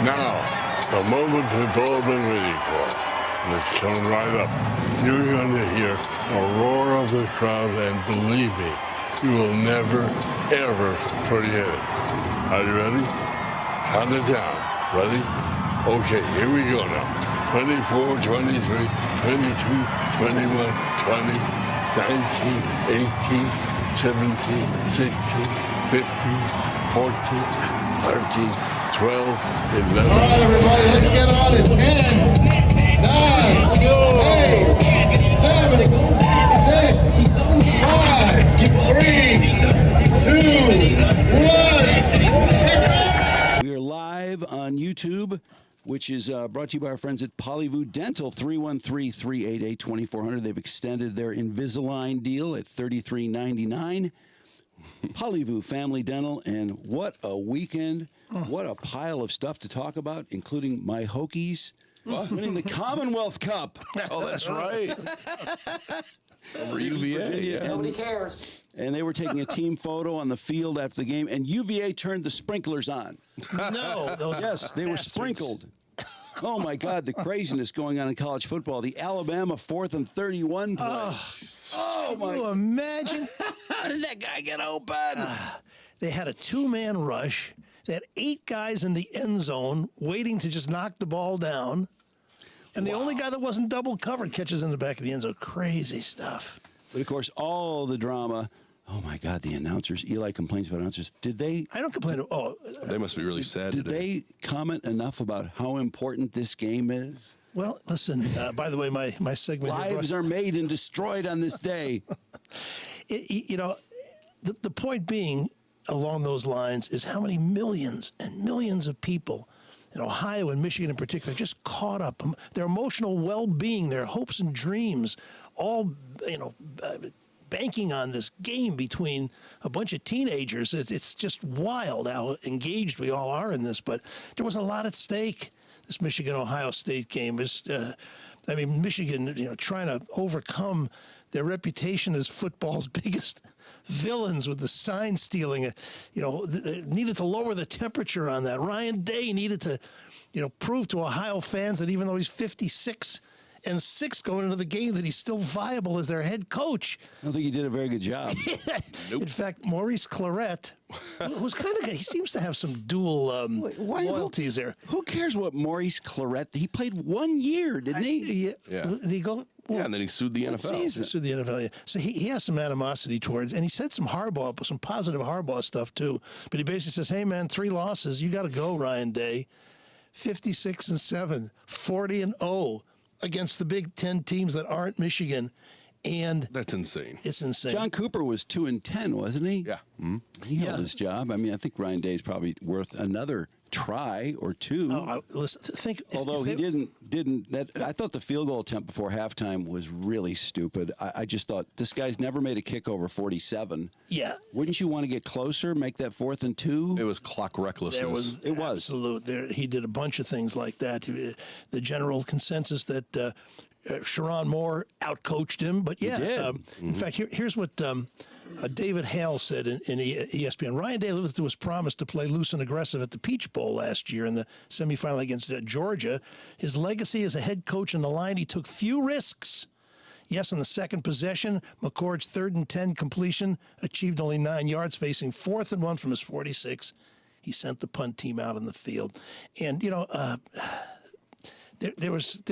Now, the moment we've all been waiting for. And it's coming right up. You're going to hear a roar of the crowd, and believe me, you will never, ever forget it. Are you ready? Count it down. Ready? Okay, here we go now. 24, 23, 22, 21, 20, 19, 18, 17, 16, 15, 14, 13, 12, 11. All right, everybody, let's get on it. 10, 9, 8, 7, 6, 5, 3, 2, 1. We are live on YouTube, which is brought to you by our friends at Polyvoo Dental, 313-388-2400. They've extended their Invisalign deal at $33.99. Polyvoo Family Dental, and what a weekend. What a pile of stuff to talk about, including my Hokies winning the Commonwealth Cup. Oh, that's right. Over UVA, yeah. Nobody cares. And they were taking a team photo on the field after the game, and UVA turned the sprinklers on. No. Yes, they were sprinkled. Oh, my God, the craziness going on in college football. The Alabama 4th and 31 play. Oh, Can you imagine? How did that guy get open? They had a two-man rush. They had 8 guys in the end zone waiting to just knock the ball down. And the only guy that wasn't double covered catches in the back of the end zone. Crazy stuff. But, of course, all the drama. Oh, my God, the announcers. Eli complains about announcers. Did they? I don't complain. Oh, They must be really sad Did today. they comment enough about how important this game is? well, listen, by the way, my segment here, Lives are made and destroyed on this day. The point being along those lines is how many millions and millions of people in Ohio and Michigan in particular just caught up. Their emotional well-being, their hopes and dreams, all, banking on this game between a bunch of teenagers. It's just wild how engaged we all are in this, but there was a lot at stake. This Michigan-Ohio State game is, Michigan, trying to overcome their reputation as football's biggest villains with the sign stealing. Needed to lower the temperature on that. Ryan Day needed to, prove to Ohio fans that even though he's 56 and 6 going into the game, that he's still viable as their head coach. I don't think he did a very good job. Nope. In fact, Maurice Claret, who's kind of, he seems to have some dual loyalties there. Who cares what Maurice Claret? He played 1 year, didn't he? Yeah. Did he go? Yeah, and then he sued the NFL. This is the NFL. Yeah. So he has some animosity towards, and he said some positive Harbaugh stuff too. But he basically says, "Hey man, 3 losses, you got to go, Ryan Day. 56-7, 40-0 against the Big Ten teams that aren't Michigan, and That's insane. it's insane." John Cooper was 2-10, wasn't he? Yeah. He held his job. I mean, I think Ryan Day is probably worth another try or two. Listen, think. Although he didn't. I thought the field goal attempt before halftime was really stupid. I just thought this guy's never made a kick over 47. Yeah. Wouldn't you want to get closer, make that 4th and 2? It was clock recklessness. It was. Absolute. He did a bunch of things like that. The general consensus that Sharon Moore outcoached him, but yeah. He did. In fact, here's what David Hale said in ESPN. Ryan Day lived up to his promise to play loose and aggressive at the Peach Bowl last year in the semifinal against Georgia. His legacy as a head coach in the line, he took few risks. Yes, in the second possession, McCord's 3rd and 10 completion achieved only 9 yards, facing 4th and 1 from his 46. He sent the punt team out on the field. And, there was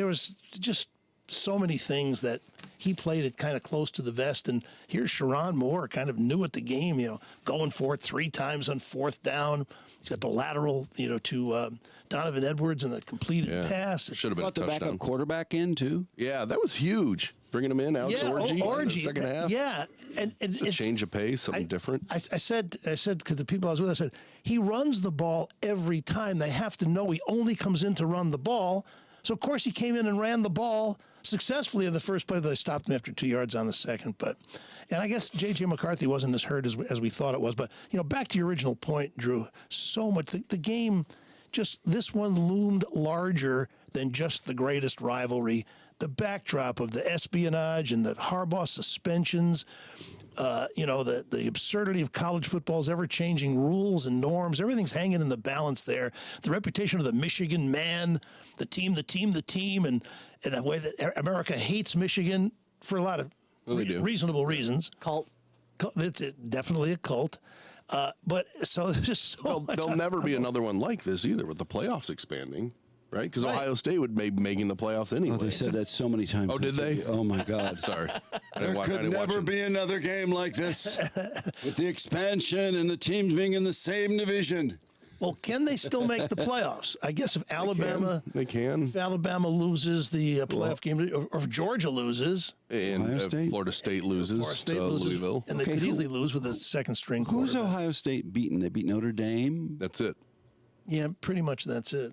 just so many things that he played it kind of close to the vest. And here's Sharon Moore, kind of new at the game, going for it 3 times on 4th down. He's got the lateral, to Donovan Edwards and the completed pass. Should have been a Brought the touchdown. backup quarterback in, too. Yeah, that was huge. Bringing him in, Alex Orgy, in the second half. Yeah, and It's a change of pace, something different. I said to the people I was with, I said, he runs the ball every time. They have to know he only comes in to run the ball. So, of course, he came in and ran the ball successfully in the first play. They stopped him after 2 yards on the second. And I guess J.J. McCarthy wasn't as hurt as we thought it was. But, back to your original point, Drew, so much. The game, just this one loomed larger than just the greatest rivalry. The backdrop of the espionage and the Harbaugh suspensions, the absurdity of college football's ever-changing rules and norms. Everything's hanging in the balance there. The reputation of the Michigan man, the team, and the way that America hates Michigan for a lot of reasonable reasons. Cult. It's definitely a cult. But so there's just so much. There'll never be another one like this either with the playoffs expanding. Right? Because Ohio State would be making the playoffs anyway. Oh, they said that so many times. Oh, did they? Oh, my God. Sorry. There could never be another game like this with the expansion and the teams being in the same division. Well, can they still make the playoffs? I guess if Alabama They can. If Alabama loses the playoff game, or if Georgia loses, And Ohio State? Florida State loses Florida State to loses, Louisville. and they could easily lose with a second string Who's quarterback. Ohio State beaten? They beat Notre Dame, That's it. Yeah, pretty much that's it.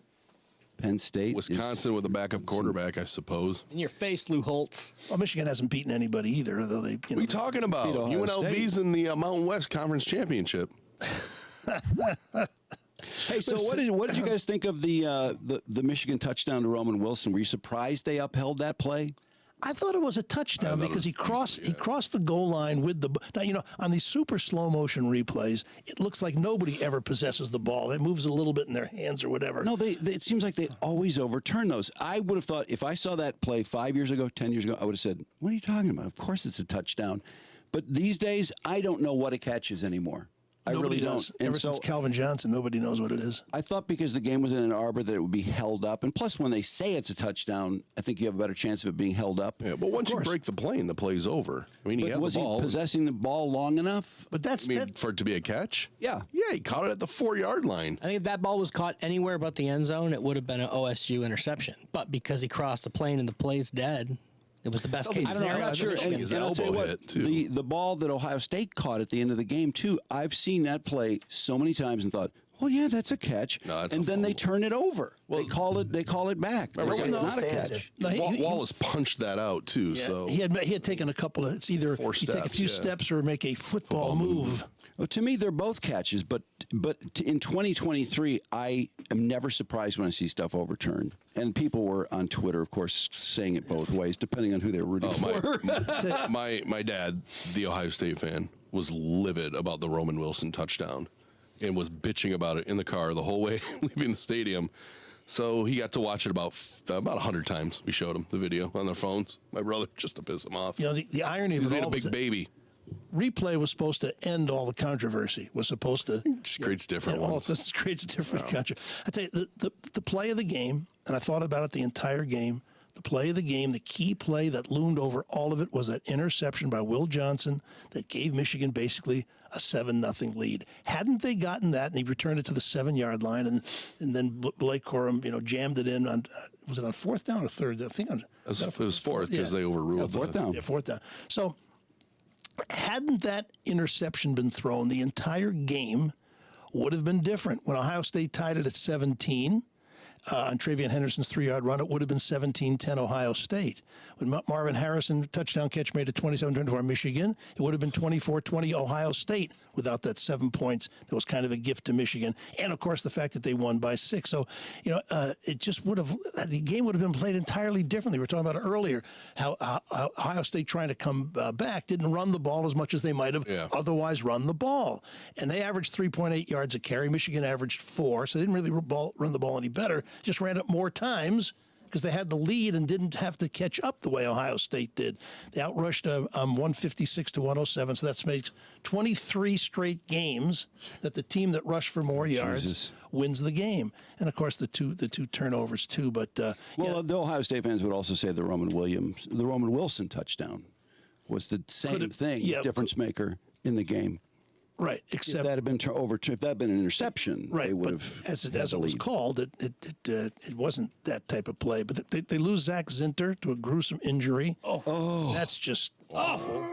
Penn State. Wisconsin with a backup quarterback, I suppose. In your face, Lou Holtz. Well, Michigan hasn't beaten anybody either, though they. What are you talking about? Ohio UNLV's in the Mountain West Conference Championship. Hey, so what did you guys think of the Michigan touchdown to Roman Wilson? Were you surprised they upheld that play? I thought it was a touchdown thought it because was he crossed the goal line with the. Now on these super slow motion replays, it looks like nobody ever possesses the ball. It moves a little bit in their hands or whatever. No, it seems like they always overturn those. I would have thought if I saw that play 5 years ago, 10 years ago, I would have said, "What are you talking about? Of course it's a touchdown." But these days, I don't know what a catch is anymore. Nobody really does. don't. And Ever since Calvin Johnson, nobody knows what it is. I thought because the game was in an arbor that it would be held up. And plus, when they say it's a touchdown, I think you have a better chance of it being held up. Yeah, but once you break the plane, the play's over. I mean, he But had was the he ball. possessing the ball long enough? But that's For it to be a catch? Yeah. Yeah, he caught it at the 4-yard line. I think if that ball was caught anywhere but the end zone, it would have been an OSU interception. But because he crossed the plane and the play's dead, it was the best case I don't know. scenario. I'm not sure. I think his And I'll tell you elbow what, hit, too. the ball that Ohio State caught at the end of the game too. I've seen that play so many times and thought, well, yeah, that's a catch. No, that's and a then they fumble. turn it over. They call it back. Remember They say when it's not a stands catch. it? No, Wallace punched that out, too. Yeah, So he had taken a couple of. It's either Four you take a steps, few yeah. steps or make a football move. Well, to me, they're both catches, but in 2023, I am never surprised when I see stuff overturned. And people were on Twitter, of course, saying it both ways, depending on who they're rooting for. my dad, the Ohio State fan, was livid about the Roman Wilson touchdown and was bitching about it in the car the whole way leaving the stadium. So he got to watch it about 100 times. We showed him the video on their phones. My brother, just to piss him off. You know, the irony He's of it made all a big was that baby. replay was supposed to end all the controversy. Was supposed to Just creates different all ones. this creates a different controversy. I tell you, the play of the game, and I thought about it the entire game. The play of the game, the key play that loomed over all of it was that interception by Will Johnson that gave Michigan basically a 7-0 lead. Hadn't they gotten that, and he returned it to the 7-yard line, and then Blake Corum, jammed it in on was it on fourth down or third? I think It was fourth because they overruled Fourth down. yeah, fourth down. So hadn't that interception been thrown, the entire game would have been different. When Ohio State tied it at 17 on Travion Henderson's 3-yard run, it would have been 17-10 Ohio State. When Marvin Harrison touchdown catch made it 27-24 Michigan, it would have been 24-20 Ohio State without that 7 points. That was kind of a gift to Michigan. And, of course, the fact that they won by 6. So, it just would have – the game would have been played entirely differently. We were talking about it earlier, how Ohio State trying to come back didn't run the ball as much as they might have otherwise run the ball. And they averaged 3.8 yards a carry. Michigan averaged 4, so they didn't really run the ball any better. Just ran it more times because they had the lead and didn't have to catch up the way Ohio State did. They outrushed 156 to 107, so that makes 23 straight games that the team that rushed for more yards wins the game. And of course the two turnovers too. But the Ohio State fans would also say the Roman Wilson touchdown was the same thing, difference maker in the game. Right, except if that had been if that had been an interception, right, they would but have. as it was called, it wasn't that type of play. But they lose Zach Zinter to a gruesome injury. Oh, that's just awful.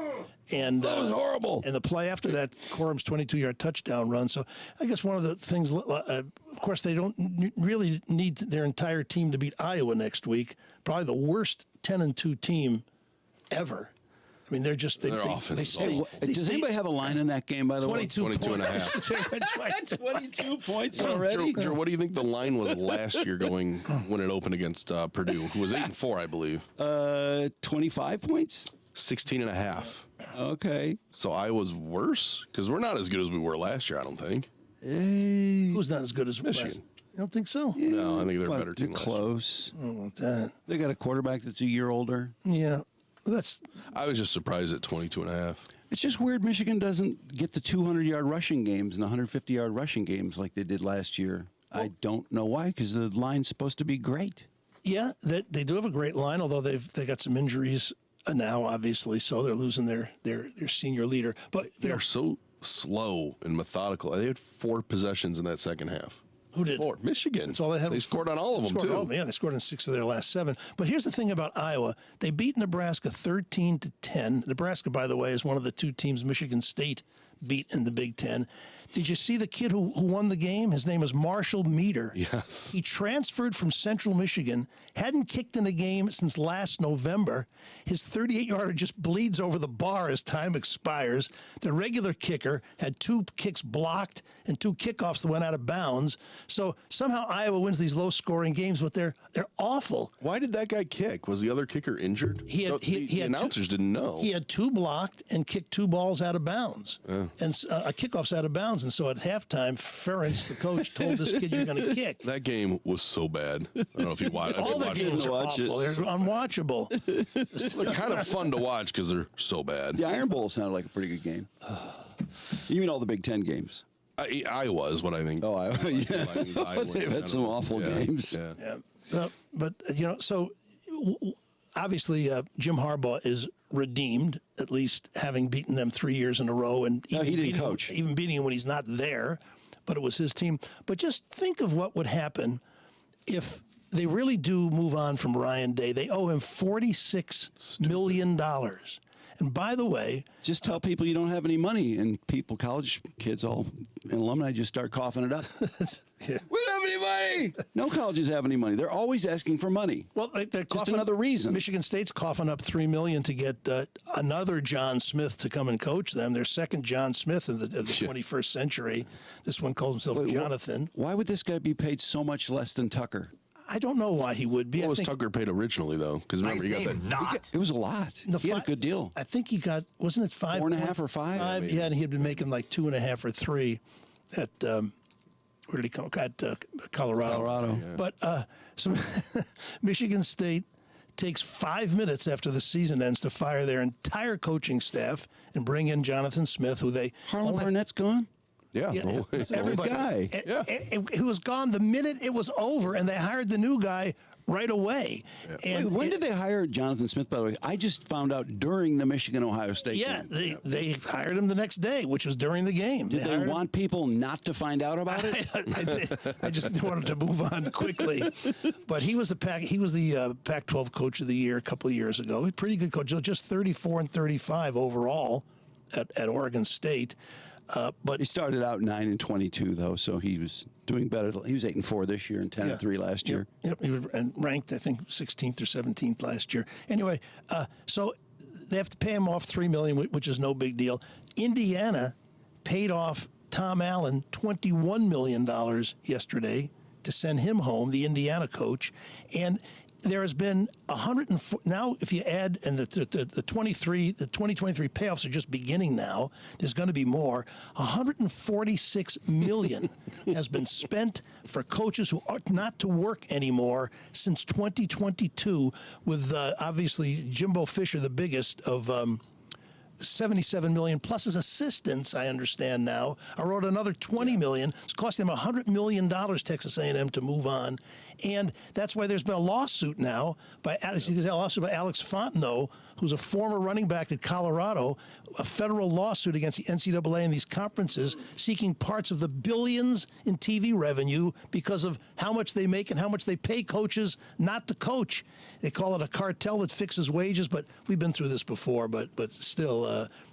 And that was horrible. And the play after that, Corum's 22-yard touchdown run. So I guess one of the things, of course, they don't really need their entire team to beat Iowa next week. Probably the worst 10-2 team ever. I mean, they're just their offense is awful. Does anybody have a line in that game, by the way? 22 and a half. 22 points already? Drew, what do you think the line was last year going when it opened against Purdue, who was 8-4, I believe? 25 points? 16 and a half. Okay. So Iowa's worse because we're not as good as we were last year. I don't think. Who's not as good as Michigan. last? You don't think so? No, I think they're a But better team. they're last year. close. I don't want that. They got a quarterback that's a year older. Yeah, that's I was just surprised at 22.5. It's just weird Michigan doesn't get the 200-yard rushing games and the 150-yard rushing games like they did last year. I don't know why, because the line's supposed to be great. yeah. They do have a great line, although they got some injuries now, obviously. So they're losing their senior leader. But They are so slow and methodical. They had 4 possessions in that second half. who did? 4. Michigan. That's all they had. They scored on all of them, too. Yeah, they scored in 6 of their last 7. But here's the thing about Iowa. They beat Nebraska 13-10. Nebraska, by the way, is one of the 2 teams Michigan State beat in the Big Ten. Did you see the kid who won the game? His name is Marshall Meter. Yes. He transferred from Central Michigan, hadn't kicked in a game since last November. His 38-yarder just bleeds over the bar as time expires. The regular kicker had 2 kicks blocked and 2 kickoffs that went out of bounds. So somehow Iowa wins these low-scoring games, but they're awful. Why did that guy kick? Was the other kicker injured? He had The announcers didn't know. He had 2 blocked and kicked 2 balls out of bounds, and kickoffs out of bounds. And so at halftime, Ferentz, the coach, told this kid, "You're going to kick." That game was so bad. I don't know if you watched. All the games are watch it. awful. They're unwatchable. They're kind of fun to watch because they're so bad. The Iron Bowl sounded like a pretty good game. You mean all the Big Ten games? Iowa is what I think. Oh, yeah. Iowa They've had some awful games. Yeah. Yeah. But so obviously Jim Harbaugh is redeemed, at least having beaten them 3 years in a row, and No, he didn't beating- coach. even beating him when he's not there. But it was his team. But just think of what would happen if they really do move on from Ryan Day. They owe him $46 million. And by the way, Just tell people you don't have any money, and people, college kids, all and alumni, just start coughing it up. yeah. We don't have any money. No colleges have any money. They're always asking for money. Well, they're Just another reason. Michigan State's coughing up $3 million to get another John Smith to come and coach them. Their second John Smith in the 21st century. This one calls himself Jonathan. Why would this guy be paid so much less than Tucker? I don't know why he would be. What I was think Tucker paid originally, though? Because remember, you got that. Not. It was a lot. He had a good deal. I think he got, wasn't it 5? 4.5 or 5? Yeah, and he had been making like 2.5 or 3 at where did he come? At Colorado. Colorado. Yeah. But so Michigan State takes 5 minutes after the season ends to fire their entire coaching staff and bring in Jonathan Smith, who they Harlan only- Barnett's gone? Yeah. Yeah, Every guy. He was gone the minute it was over, and they hired the new guy right away. And Wait, when did they hire Jonathan Smith, by the way? I just found out during the Michigan-Ohio State Yeah, game. they hired him the next day, which was during the game. Did they hired him- want people not to find out about it? I just wanted to move on quickly, but he was the Pac-12 Coach of the Year a couple of years ago. He's a pretty good coach, just 34 and 35 overall at Oregon State. But He started out 9-22, though, so he was doing better. He was 8-4 this year and 10-3 last year. Yep, he was and ranked, I think, 16th or 17th last year. Anyway, so they have to pay him off $3 million, which is no big deal. Indiana paid off Tom Allen $21 million yesterday to send him home, the Indiana coach, and there has been 104 now. If you add and the 2023 payoffs are just beginning now. There's going to be more. 146 million has been spent for coaches who ought not to work anymore since 2022. With obviously Jimbo Fisher, the biggest of. 77 million plus his assistants, I understand now. I wrote another 20 million. It's costing them $100 million, Texas A&M, to move on. And that's why there's been a lawsuit now by Alex Fontenot, who's a former running back at Colorado, a federal lawsuit against the NCAA and these conferences seeking parts of the billions in TV revenue because of how much they make and how much they pay coaches not to coach. They call it a cartel that fixes wages, but we've been through this before. But still,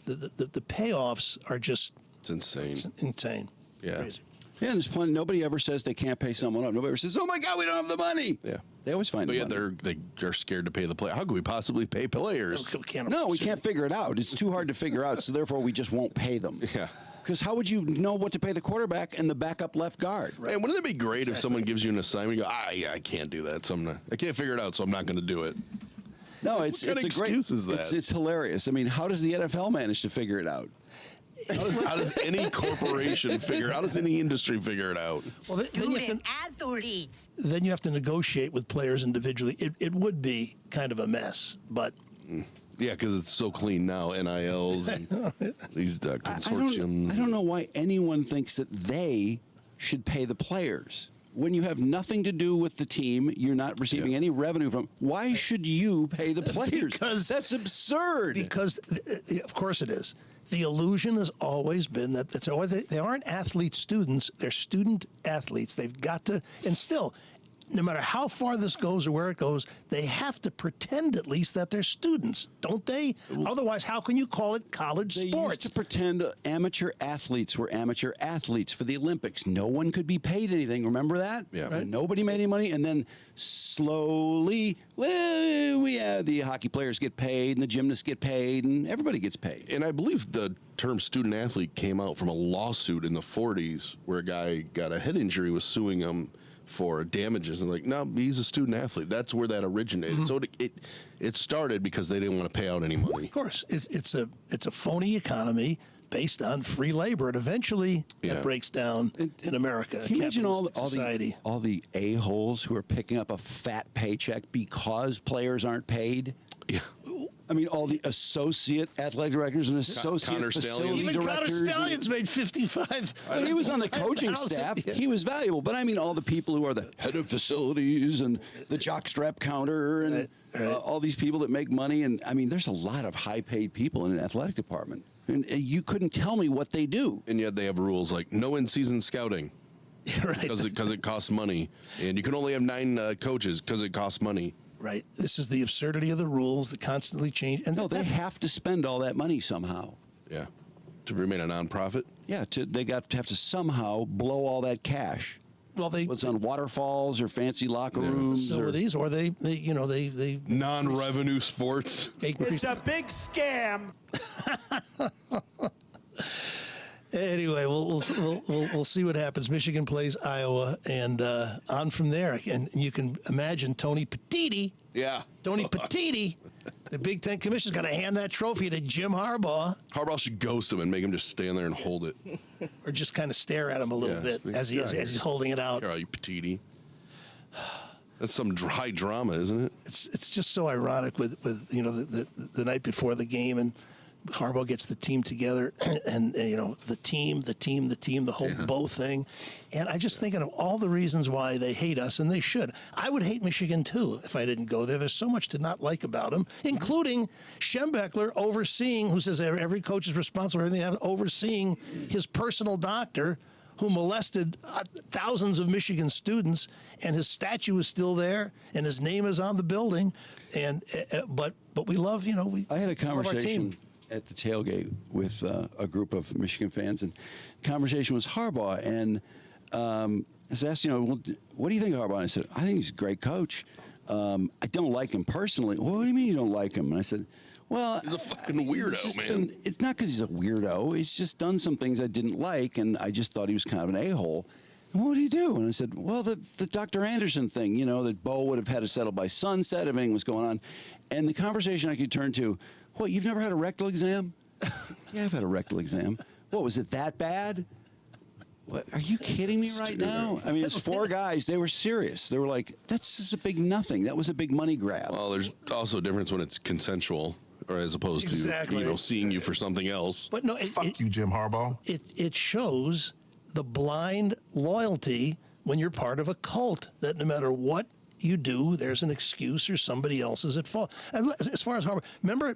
the payoffs are just It's insane. insane. Yeah. Crazy. Yeah, and there's plenty. Nobody ever says they can't pay someone up. Nobody ever says, "Oh my God, we don't have the money." Yeah. They always find But the yet money. they're scared to pay the player. How could we possibly pay players? No, we can't figure it out. It's too hard to figure out, so therefore we just won't pay them. Yeah. Because how would you know what to pay the quarterback and the backup left guard? And wouldn't it be great if someone gives you an assignment, you go, I can't do that, so I can't figure it out, so I'm not going to do it. No, it's kind it's of a great. excuse is that? It's hilarious. I mean, how does the NFL manage to figure it out? How does any corporation figure? How does any industry figure it out? Well, then you have to, athletes. then you have to negotiate with players individually. It would be kind of a mess, but Yeah, because it's so clean now. NILs and these consortiums. I don't know why anyone thinks that they should pay the players. When you have nothing to do with the team, you're not receiving any revenue from. Why should you pay the players? Because that's absurd. Because of course it is. The illusion has always been that they aren't athlete students; they're student athletes. They've got to, and still, no matter how far this goes or where it goes, they have to pretend at least that they're students, don't they? Otherwise, how can you call it college They sports? used to pretend amateur athletes were amateur athletes for the Olympics. No one could be paid anything. Remember that? Yeah. Right. Nobody made any money. And then slowly, well, the hockey players get paid and the gymnasts get paid and everybody gets paid. And I believe the term student athlete came out from a lawsuit in the 40s where a guy got a head injury, was suing him for damages, and like, no, he's a student athlete. That's where that originated. So it started because they didn't want to pay out any money. Of course, it's a phony economy based on free labor, and eventually that breaks down in America. Can you imagine society. all the a-holes who are picking up a fat paycheck because players aren't paid? Yeah. I mean, all the associate athletic directors and associate Connor facility Stallions. Even Connor directors. Stallions made 55. Well, he was on the coaching 5,000. staff. Yeah. He was valuable. But I mean, all the people who are the head of facilities and the jockstrap counter and all these people that make money. And I mean, there's a lot of high-paid people in the athletic department. And you couldn't tell me what they do. And yet they have rules like no in-season scouting Right. because it costs money, and you can only have 9 coaches because it costs money. Right. This is the absurdity of the rules that constantly change. And No, they have to spend all that money somehow. Yeah. To remain a nonprofit. Yeah, they have to somehow blow all that cash. well, they What's on waterfalls or fancy locker rooms? facilities, or they Non-revenue sports. It's a big scam. Anyway, we'll see what happens. Michigan plays Iowa, and on from there. And you can imagine Tony Petitti. Yeah. Tony Petitti, the Big Ten Commission's going to hand that trophy to Jim Harbaugh, Harbaugh should ghost him and make him just stand there and hold it. or just kind of stare at him a little bit as he's holding it out. Here are you, Petiti. That's some high drama, isn't it? It's just so ironic with the night before the game, and Harbaugh gets the team together, and the team, the whole Bo thing, and I just thinking of all the reasons why they hate us, and they should. I would hate Michigan too if I didn't go there. There's so much to not like about them, including Schembechler overseeing, who says every coach is responsible for everything, overseeing his personal doctor, who molested thousands of Michigan students, and his statue is still there, and his name is on the building, and but we love I had a love our conversation team. at the tailgate with a group of Michigan fans, and the conversation was Harbaugh, and I was asked, well, what do you think of Harbaugh? And I said, I think he's a great coach. I don't like him personally. Well, what do you mean you don't like him? And I said, well, He's a fucking weirdo, man. It's not because he's a weirdo. He's just done some things I didn't like, and I just thought he was kind of an a-hole. And what did he do? And I said, well, the Dr. Anderson thing, that Bo would have had to settle by sunset if anything was going on. And the conversation I could turn to, what, you've never had a rectal exam? Yeah, I've had a rectal exam. What, was it that bad? What, are you kidding me right now? I mean, it's 4 guys. They were serious. They were like, that's just a big nothing. That was a big money grab. Well, there's also a difference when it's consensual, or as opposed to seeing you for something else. But no, Fuck you, Jim Harbaugh. It shows the blind loyalty when you're part of a cult, that no matter what you do, there's an excuse or somebody else is at fault. And as far as Harbaugh, remember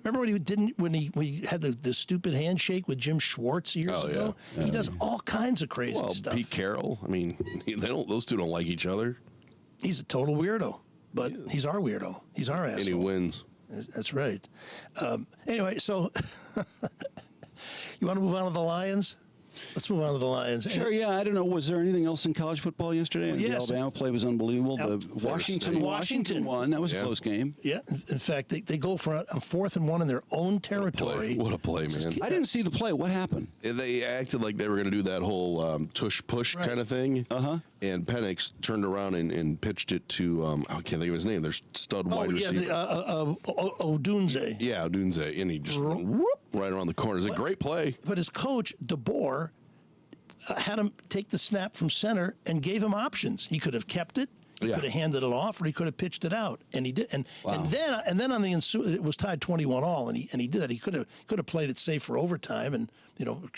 when we had the stupid handshake with Jim Schwartz years ago? Yeah. He does all kinds of crazy stuff. Pete Carroll. I mean, those two don't like each other. He's a total weirdo, but he's our weirdo. He's our asshole. And he wins. That's right. Anyway, so you want to move on to the Lions? Let's move on to the Lions. Sure, yeah. I don't know. Was there anything else in college football yesterday? The yes. Alabama play was unbelievable. The Washington won. That was a close game. Yeah. In fact, they go for a 4th and 1 in their own territory. What a play, man. I didn't see the play. What happened? They acted like they were going to do that whole tush-push kind of thing. Uh-huh. And Penix turned around and pitched it to, I can't think of his name, their stud wide receiver. Odunze. Yeah, Odunze. And he just went right around the corner. It was a great play. But his coach, DeBoer, had him take the snap from center and gave him options. He could have kept it. He could have handed it off, or he could have pitched it out, and he did. And then on the it was tied 21-all, and he did that. He could have played it safe for overtime, and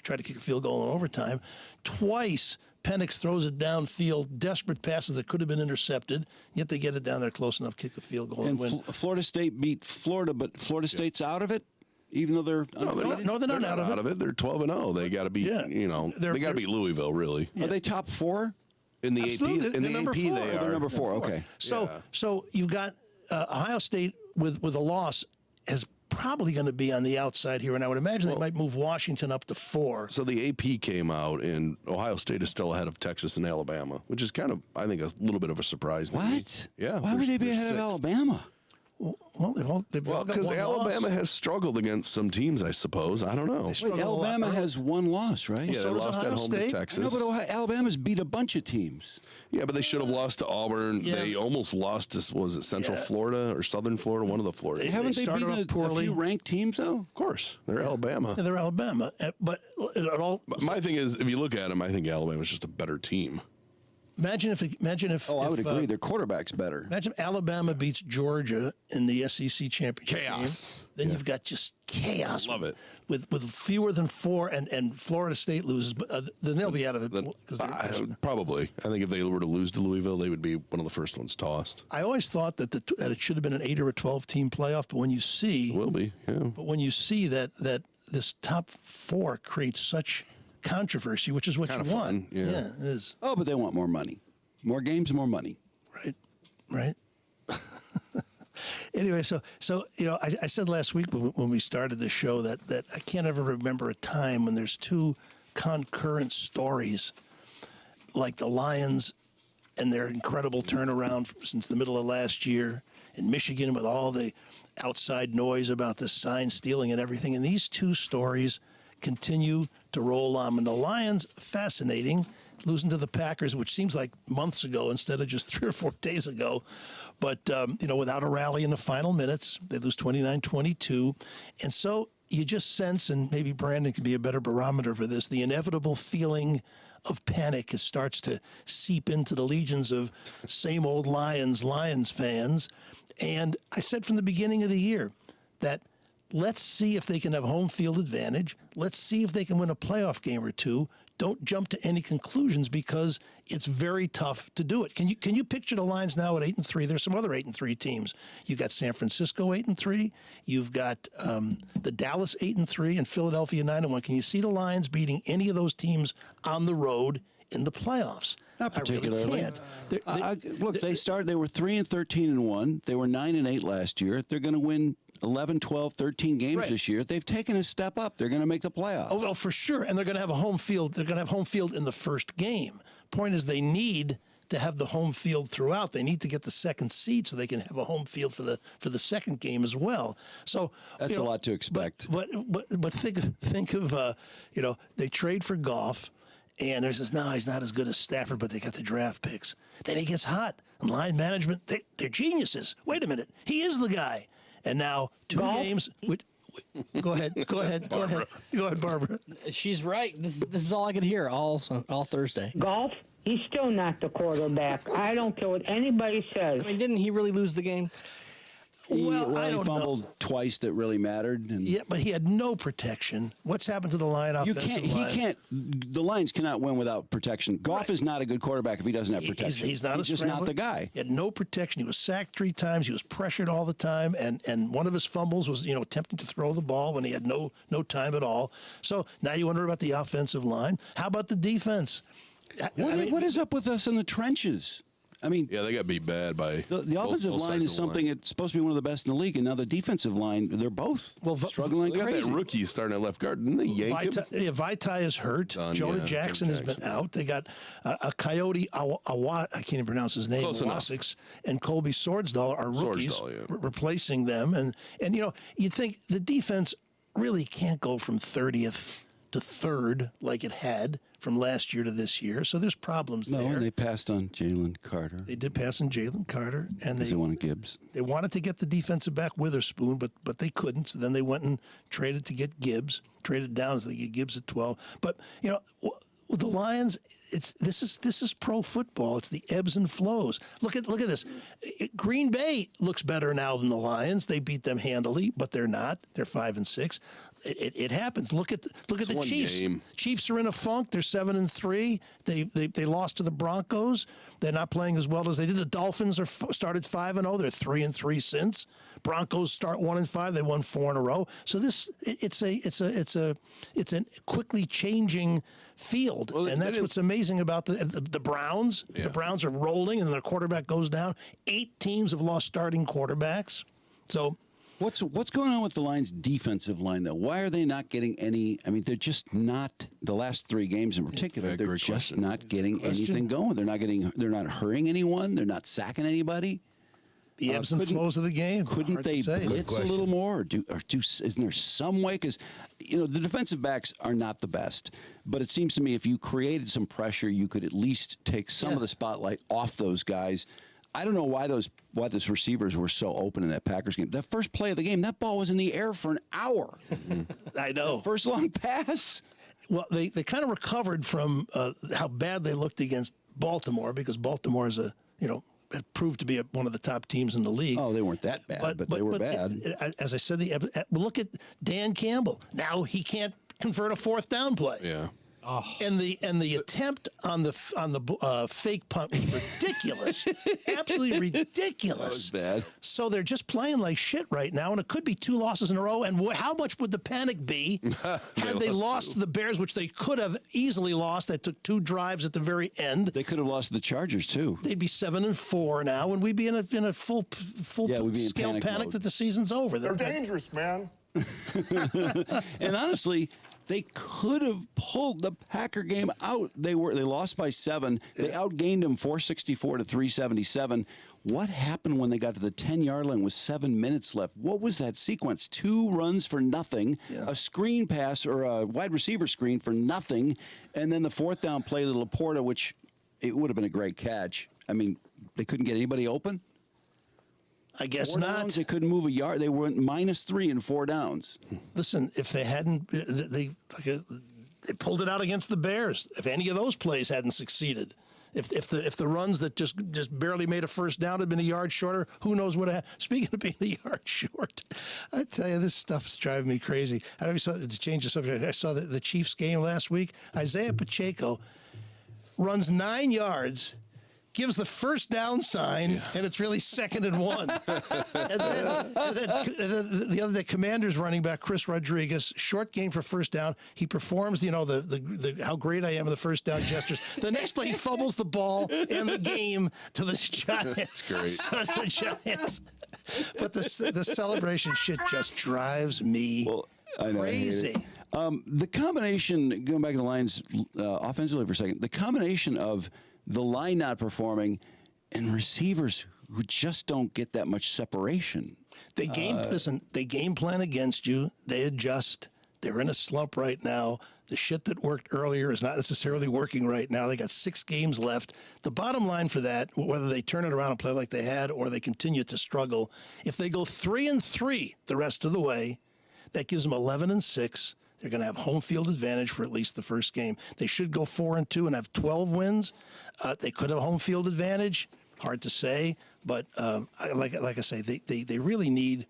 tried to kick a field goal in overtime. Twice, Penix throws it downfield, desperate passes that could have been intercepted. Yet they get it down there close enough, kick a field goal, and win. Florida State beat Florida, but Florida State's out of it. Even though they're undefeated? No, they're not out of it. They're 12-0. They got to beat. They got to beat Louisville, really. Are they top 4? In the Absolutely. AP, in the AP, they They're are number 4. Okay. So you've got Ohio State with a loss is probably going to be on the outside here, and I would imagine they might move Washington up to 4. So the AP came out, and Ohio State is still ahead of Texas and Alabama, which is kind of, I think, a little bit of a surprise. Maybe. What? Yeah. Why would they be ahead of Alabama? Well, they've all got because one Alabama loss. has struggled against some teams, I suppose. I don't know. Wait, Alabama has one loss, right? Yeah, so they does lost Ohio at home State. to Texas. No, but Alabama's beat a bunch of teams. Yeah, but they should have lost to Auburn. Yeah. They almost lost to, was it Central Florida or Southern Florida? One of the Floridas. Haven't they started beaten off a poorly. few ranked teams, though? Of course. They're Alabama. Yeah, they're Alabama, but it all. But my thing is, if you look at them, I think Alabama's just a better team. Imagine if. Oh, I would agree. Their quarterback's better. Imagine Alabama beats Georgia in the SEC championship Chaos. game. Then you've got just chaos. Love it. With fewer than 4, and Florida State loses, but then they'll be out of it. Probably. I think if they were to lose to Louisville, they would be one of the first ones tossed. I always thought that it should have been an 8 or a 12 team playoff, but when you see, Will be, yeah. But when you see that this top 4 creates such controversy, which is what Kinda you want. fun, yeah. It is. Oh, but they want more money. More games, more money. Right. Anyway, so I said last week when we started the show that I can't ever remember a time when there's 2 concurrent stories like the Lions and their incredible turnaround since the middle of last year in Michigan with all the outside noise about the sign stealing and everything. And these 2 stories continue to roll on. And the Lions, fascinating, losing to the Packers, which seems like months ago instead of just 3 or 4 days ago. But, without a rally in the final minutes, they lose 29-22. And so you just sense, and maybe Brandon can be a better barometer for this, the inevitable feeling of panic starts to seep into the legions of same old Lions fans. And I said from the beginning of the year that let's see if they can have home field advantage. Let's see if they can win a playoff game or 2. Don't jump to any conclusions because it's very tough to do it. Can you picture the Lions now at 8-3? There's some other 8-3 teams. You've got San Francisco 8-3. You've got the Dallas 8-3 and Philadelphia 9-1. Can you see the Lions beating any of those teams on the road in the playoffs? Not particularly. I really can't. They were 3-13-1. They were 9-8 last year. They're going to win 11, 12, 13 games this year. They've taken a step up. They're going to make the playoffs. Oh, well, for sure. And they're going to have a home field. They're going to have home field in the first game. Point is, they need to have the home field throughout. They need to get the second seed so they can have a home field for the second game as well. So that's a lot to expect. But think of they trade for Goff. And there's this, no, he's not as good as Stafford, but they got the draft picks. Then he gets hot. And line management, they're geniuses. Wait a minute. He is the guy. And now 2 games. Go ahead, Barbara. She's right. This is all I could hear all Thursday. Golf, he's still not the quarterback. I don't care what anybody says. I mean, didn't he really lose the game? He I don't fumbled know. twice that really mattered. And Yeah, but he had no protection. What's happened to the Lion offensive line? The Lions cannot win without protection. Goff is not a good quarterback if he doesn't have protection. He's not just not the guy. He had no protection. He was sacked 3 times. He was pressured all the time. And one of his fumbles was, attempting to throw the ball when he had no time at all. So now you wonder about the offensive line. How about the defense? What is up with us in the trenches? I mean, Yeah, they got beat bad by the offensive both line sides is of the line. something that's supposed to be one of the best in the league, and now the defensive line, they're both struggling They like got crazy. that rookie starting at left guard. Didn't they yank him? Vitae is hurt. Done, Jonah yeah, Jackson has been out. They got a Coyote I can't even pronounce his name. Close enough. Wasix and Colby Swordsdahl are rookies Swordsdahl, yeah. replacing them. And you know, you'd think the defense really can't go from 30th to 3rd like it had from last year to this year. So there's problems No, there. and they passed on Jalen Carter. They did pass on Jalen Carter, and They wanted Gibbs. they wanted to get the defensive back Witherspoon, but they couldn't. So then they went and traded to get Gibbs, traded down so they get Gibbs at 12. But you know, with the Lions, this is pro football. It's the ebbs and flows. Look at this. Green Bay looks better now than the Lions. They beat them handily, but they're not. They're 5-6. It happens. Look at the one Chiefs. game. Chiefs are in a funk. They're 7-3. They lost to the Broncos. They're not playing as well as they did. The Dolphins started 5-0. They're 3-3 since. Broncos start 1-5. They won 4 in a row. So it's a quickly changing field, Well, and that's what's amazing about the Browns. Yeah. The Browns are rolling, and their quarterback goes down. 8 teams have lost starting quarterbacks. So. What's going on with the Lions' defensive line, though? Why are they not getting any? I mean, they're just not, the last 3 games in particular, Yeah, they're great just question. not getting anything going. They're not hurting anyone. They're not sacking anybody. The ebbs and couldn't- flows of the game. Couldn't Hard to they say. blitz a little more? Isn't there some way? Because, you know, the defensive backs are not the best. But it seems to me if you created some pressure, you could at least take some of the spotlight off those guys. I don't know why those receivers were so open in that Packers game. That first play of the game, that ball was in the air for an hour. I know. First long pass. Well, they kind of recovered from how bad they looked against Baltimore, because Baltimore is had proved to be one of the top teams in the league. Oh, they weren't that bad, but they were bad. As I said, look at Dan Campbell. Now he can't convert a 4th down play. Yeah. And the attempt on the fake punt was ridiculous, absolutely ridiculous. That was bad. So they're just playing like shit right now, and it could be 2 losses in a row. And how much would the panic be had they lost to the Bears, which they could have easily lost? That took 2 drives at the very end. They could have lost to the Chargers, too. They'd be 7-4 now, and we'd be in a full Yeah, we'd be in scale panic panic mode. that the season's over. They're dangerous, man. And honestly, they could have pulled the Packer game out. They lost by 7. They outgained them 464 to 377. What happened when they got to the 10-yard line with 7 minutes left? What was that sequence? 2 runs for nothing, a screen pass or a wide receiver screen for nothing, and then the 4th down play to Laporta, which it would have been a great catch. I mean, they couldn't get anybody open. I guess 4 not. downs, they couldn't move a yard. They went -3 in 4 downs. Listen, if they hadn't, they pulled it out against the Bears. If any of those plays hadn't succeeded, if the runs that just barely made a 1st down had been a yard shorter, who knows what happened. Speaking of being a yard short, I tell you, this stuff's driving me crazy. I don't know, to change the subject, I saw the Chiefs game last week. Isaiah Pacheco runs 9 yards, gives the 1st down sign, and it's really 2nd and 1. and then the other Commanders running back, Chris Rodriguez, short game for 1st down. He performs, the how great I am in the 1st down gestures. The next play, he fumbles the ball and the game to the Giants. That's great. So the Giants. But the celebration shit just drives me I know, I hate crazy. it. The combination, going back to the Lions offensively for a second, the combination of the line not performing and receivers who just don't get that much separation. They game plan against you. They adjust. They're in a slump right now. The shit that worked earlier is not necessarily working right now. They got 6 games left. The bottom line for that, whether they turn it around and play like they had or they continue to struggle, if they go 3-3 the rest of the way, that gives them 11-6. They're going to have home field advantage for at least the first game. They should go 4-2 and have 12 wins. They could have home field advantage. Hard to say, but like I say, they really need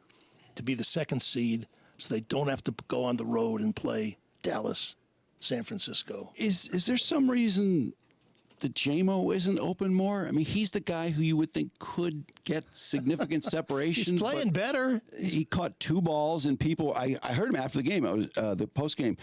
to be the 2nd seed so they don't have to go on the road and play Dallas, San Francisco. Is there some reason that J-Mo isn't open more? I mean, he's the guy who you would think could get significant separation. He's playing better. He caught 2 balls, and people, I heard him after the game, the post game.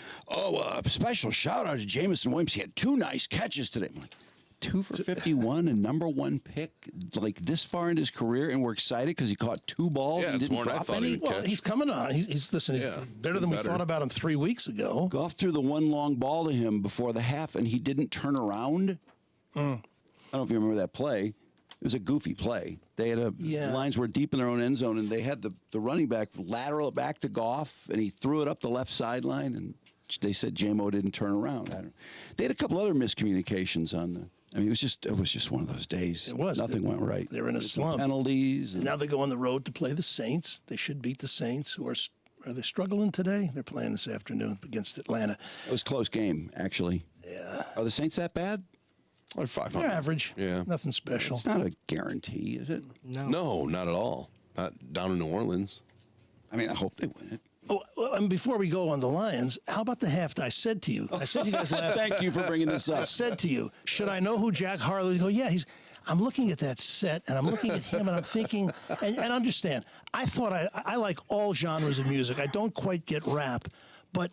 Special shout out to Jamison Williams. He had 2 nice catches today. I'm like, 2 for 51 and #1 pick like this far in his career, and we're excited because he caught 2 balls Yeah, and it's didn't more than I drop thought any. he'd Well, catch. he's coming on. He's listen. He's Yeah, better than we better. thought about him 3 weeks ago. Goff threw the one long ball to him before the half, and he didn't turn around. I don't know if you remember that play. It was a goofy play. They had the lines were deep in their own end zone, and they had the running back lateral it back to Goff, and he threw it up the left sideline, and they said J-Mo didn't turn around. They had a couple other miscommunications on the. I mean, it was just one of those days. It was. Nothing went right. They were in a There's some slump. penalties. And now they go on the road to play the Saints. They should beat the Saints, who are they struggling today? They're playing this afternoon against Atlanta. It was a close game, actually. Yeah. Are the Saints that bad? Like 500. They're average. Yeah. Nothing special. It's not a guarantee, is it? No, not at all. Not down in New Orleans. I mean, I hope they win it. Oh, well, and before we go on the Lions, how about the half? I said to you guys last. Thank you for bringing this I up. said to you, should I know who Jack Harlow is? You go, yeah, I'm looking at that set, and I'm looking at him, and I'm thinking, and understand, I thought I like all genres of music. I don't quite get rap, but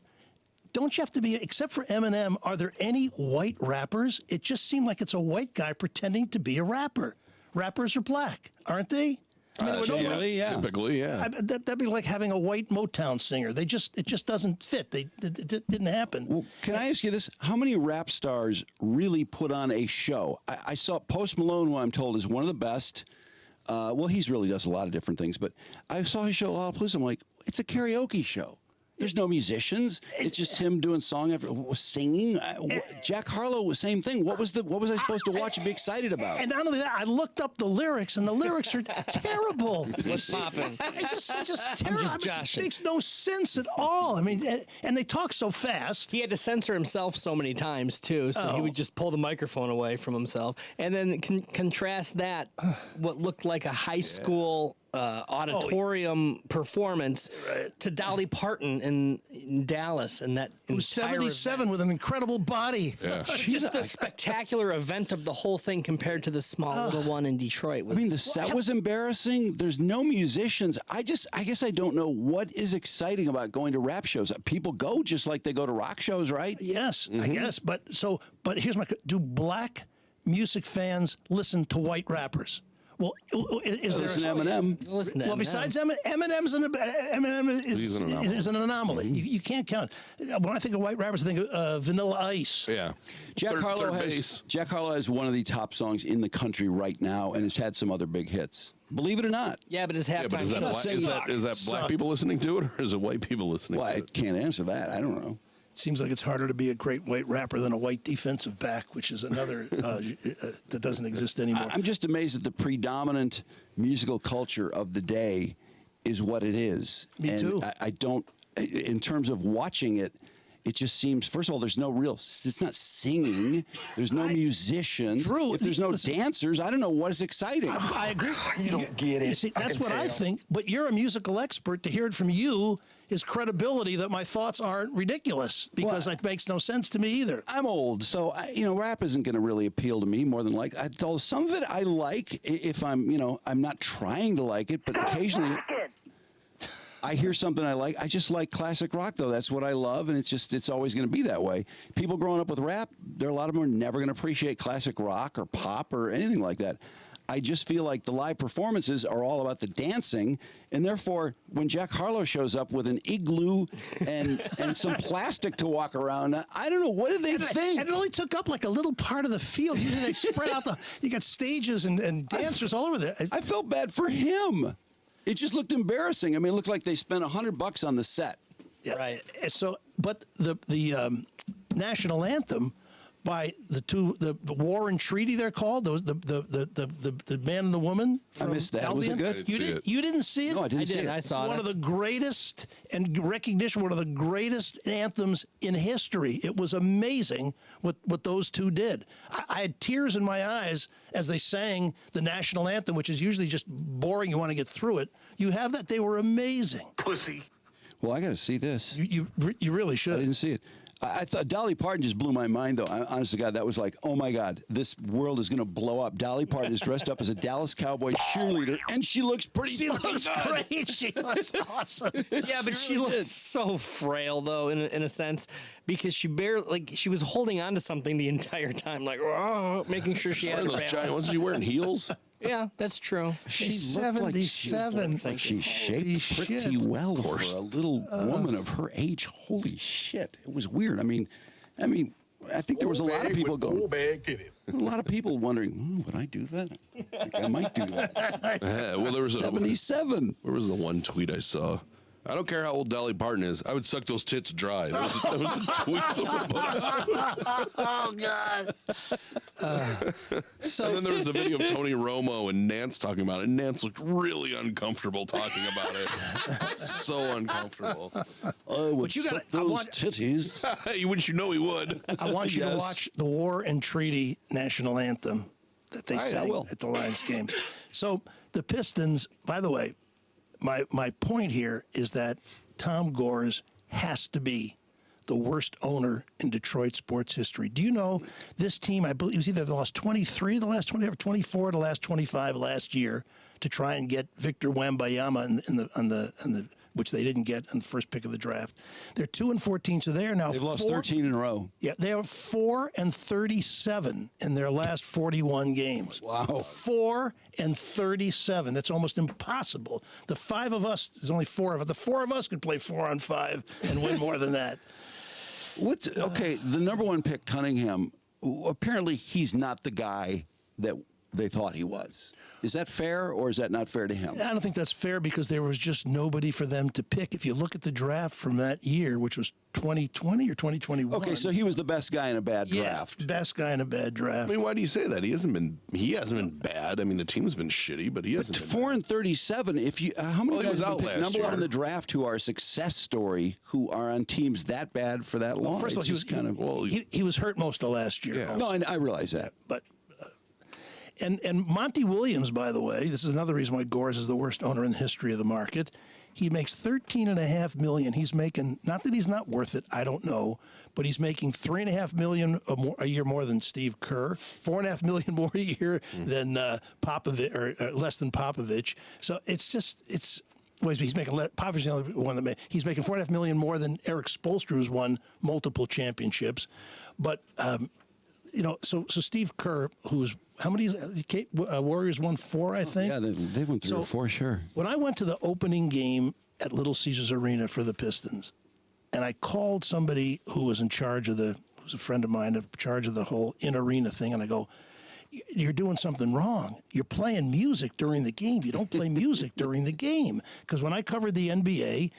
don't you have to be, except for Eminem, are there any white rappers? It just seemed like it's a white guy pretending to be a rapper. Rappers are black, aren't they? I mean, there were no generally, yeah. Typically, yeah. that'd be like having a white Motown singer. It just doesn't fit. It didn't happen. Well, can I ask you this? How many rap stars really put on a show? I saw Post Malone, who I'm told is one of the best. Well, he's really does a lot of different things, but I saw his show Lollapalooza. I'm like, it's a karaoke show. There's no musicians. It's just him doing song after singing. Jack Harlow was same thing. What was I supposed to watch and be excited about? And not only that, I looked up the lyrics, and the lyrics are terrible. What's popping? It's just terrible. just joshing. It makes no sense at all. I mean, and they talk so fast. He had to censor himself so many times too, so he would just pull the microphone away from himself, and then contrast that what looked like a high school auditorium performance to Dolly Parton in Dallas, and that Who's 77 with an incredible body. Yeah. just the spectacular event of the whole thing compared to the small little one in Detroit. I mean, the set was embarrassing. There's no musicians. I guess I don't know what is exciting about going to rap shows. People go just like they go to rock shows, right? Yes, I guess. But here's do black music fans listen to white rappers? Well, is there Listen to Eminem. Listen to well, Eminem. besides Eminem is an anomaly. You can't count. When I think of white rappers, I think of Vanilla Ice. Yeah. Jack Harlow has one of the top songs in the country right now, and has had some other big hits. Believe it or not. Yeah, but his halftime Yeah, but is that, is that black people listening to it, or is it white people listening Well, to I it? can't answer that. I don't know. Seems like it's harder to be a great white rapper than a white defensive back, which is another that doesn't exist anymore. I'm just amazed that the predominant musical culture of the day is what it is. Me too. I don't, in terms of watching it, it just seems, first of all, there's no real, it's not singing. There's no musicians. Drew, if there's no listen, dancers, I don't know what is exciting. I agree. You don't get it. You see, I that's can what I tell. think. But you're a musical expert. To hear it from you is credibility that my thoughts aren't ridiculous, because it makes no sense to me either. I'm old, so rap isn't going to really appeal to me more than some of it I like if I'm not trying to like it, but occasionally I hear something I like. I just like classic rock, though. That's what I love, and it's always going to be that way. People growing up with rap, a lot of them are never going to appreciate classic rock or pop or anything like that. I just feel like the live performances are all about the dancing, and therefore, when Jack Harlow shows up with an igloo and some plastic to walk around, I don't know, what do they think? And it only took up like a little part of the field. Usually they spread out you got stages and dancers all over there. I felt bad for him. It just looked embarrassing. I mean, it looked like they spent $100 on the set. Yeah. Right. So, but the national anthem by the War and Treaty, they're called, those the man and the woman. I missed that. Was it good? You didn't see it? No, I didn't see it. I saw it. One of the greatest and recognition, one of the greatest anthems in history. It was amazing what those two did. I had tears in my eyes as they sang the national anthem, which is usually just boring. You want to get through it. You have that. They were amazing. Pussy. Well, I got to see this. You really should. I didn't see it. I thought Dolly Parton just blew my mind, though. Honest to God, that was like, oh my God, this world is going to blow up. Dolly Parton is dressed up as a Dallas Cowboys cheerleader, and she looks pretty. She looks good. great. She looks awesome. Yeah, but she looks so frail, though, in a sense, because she she was holding on to something the entire time, like, making sure she had her those balance. giant. Wasn't she wearing heels? Yeah, that's true. She's looked like 77. She shaped pretty well for a little woman of her age. Holy shit. It was weird. I mean, I think there was a lot of people going. A lot of people wondering, would I do that? I think I might do that. Well, there was 77. Where was the one tweet I saw? I don't care how old Dolly Parton is. I would suck those tits dry. That was a tweet someone put out. Oh, God. And then there was a video of Tony Romo and Nance talking about it. And Nance looked really uncomfortable talking about it. So uncomfortable. I would you suck gotta- I those want- titties. Wouldn't you know he would? I want you to Yes. watch the War and Treaty national anthem that they All right, I sang will. at the Lions game. So the Pistons, by the way, my point here is that Tom Gores has to be the worst owner in Detroit sports history. Do you know this team, I believe, it was either they lost 23 the last 20 or 24 the last 25 last year to try and get Victor Wembanyama in the which they didn't get in the first pick of the draft. They're 2-14, so they are now They've lost 13 in a row. Yeah, they are 4-37 in their last 41 games. Wow. 4-37. That's almost impossible. The five of us, there's only four of us. The four of us could play 4-on-5 and win more than that. Okay, the number one pick, Cunningham, apparently he's not the guy that they thought he was. Is that fair, or is that not fair to him? I don't think that's fair because there was just nobody for them to pick. If you look at the draft from that year, which was 2020 or 2021. Okay, so he was the best guy in a bad yeah, draft. best guy in a bad I draft. mean, why do you say that? He hasn't been bad. I mean, the team's been shitty, but he hasn't been 4-37. If you, how many Well, he guys was have out been picked last number one year. in the draft who are a success story, who are on teams that bad for that long? First of all, It's he was just kind of. he was hurt most of last year. Yeah. No, I realize that. But and Monty Williams, by the way, this is another reason why Gores is the worst owner in the history of the market. He makes $13.5 million. He's making, not that he's not worth it, I don't know, but he's making $3.5 million a year more than Steve Kerr, $4.5 million more a year than Popovich, or less than Popovich. So it's just well, he's making Popovich is the only one that he's making $4.5 million more than Eric Spoelstra, who's won multiple championships, but. So Steve Kerr, who's how many Warriors won 4, I think. Yeah, they went 3 or 4, sure. When I went to the opening game at Little Caesars Arena for the Pistons, and I called somebody who was in charge of who's a friend of mine, in charge of the whole in-arena thing, and I go, "You're doing something wrong. You're playing music during the game. You don't play music during the game." Because when I covered the NBA,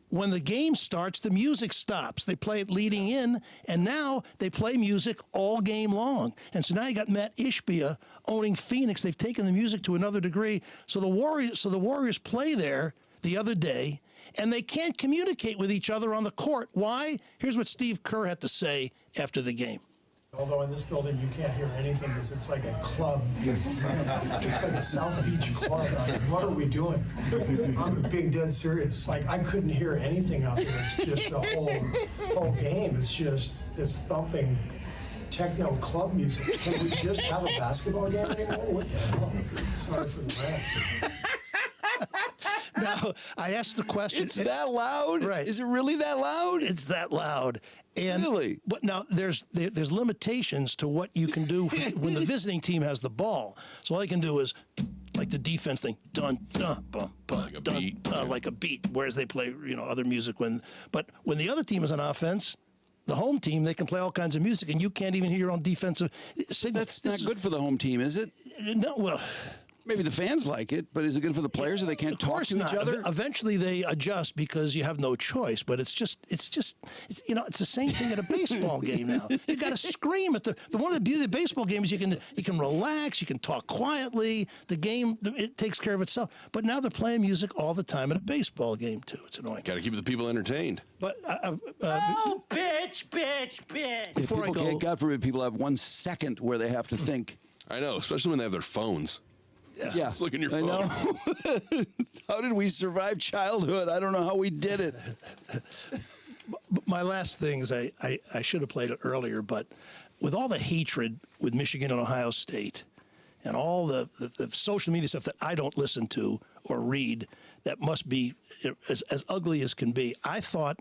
when the game starts, the music stops. They play it leading in, and now they play music all game long. And so now you got Matt Ishbia owning Phoenix. They've taken the music to another degree. So the Warriors play there the other day, and they can't communicate with each other on the court. Why? Here's what Steve Kerr had to say after the game. Although in this building you can't hear anything because it's like a club. It's like a South Beach club. I mean, what are we doing? I'm being dead serious. Like, I couldn't hear anything out there. It's just the whole game. It's thumping techno club music. Can we just have a basketball game anymore? What the hell? Sorry for the rant. Now, I asked the question. It's that loud? Right. Is it really that loud? It's that loud. And, Really? But now there's limitations to what you can do when the visiting team has the ball. So all you can do is like the defense thing, dun dun bum bum Like a dun, beat, dun, yeah. like a beat. Whereas they play other music but when the other team is on offense, the home team, they can play all kinds of music, and you can't even hear your own defensive signal. That's not good for the home team, is it? No, well. Maybe the fans like it, but is it good for the players so they can't Of talk course to not. each other? Eventually, they adjust because you have no choice. But it's the same thing at a baseball game now. You got to scream at the one of the beauty of the baseball game is you can relax, you can talk quietly. The game it takes care of itself. But now they're playing music all the time at a baseball game too. It's annoying. Got to keep the people entertained. But Oh, bitch. before I go, God forbid people have 1 second where they have to think. I know, especially when they have their phones. Yeah, Just look in your I know. phone. How did we survive childhood? I don't know how we did it. My last thing is I should have played it earlier, but with all the hatred with Michigan and Ohio State and all the social media stuff that I don't listen to or read that must be as ugly as can be, I thought